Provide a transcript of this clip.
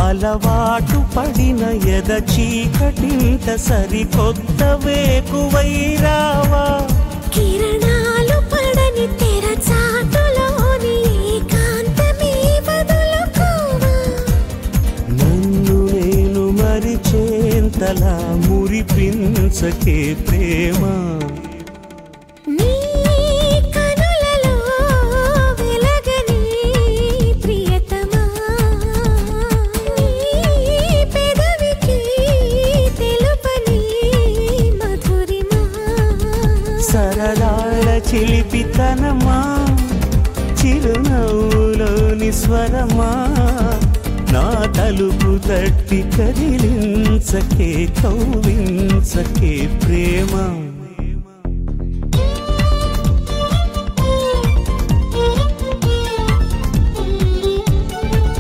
అలవాటు పడిన ఎద చీకటింట సరికొత్త వేకువై రావా కిరణాలు పడని తెర చాటులోని ఏకాంతమే వదులుకోవా నన్ను నేను మరిచేంతలా మురిపించకే ప్రేమ సరళాల చిలిపితనమా చిరునవ్వులోని స్వరమా నా తలుపు తట్టి కదిలించకే కౌవించకే ప్రేమ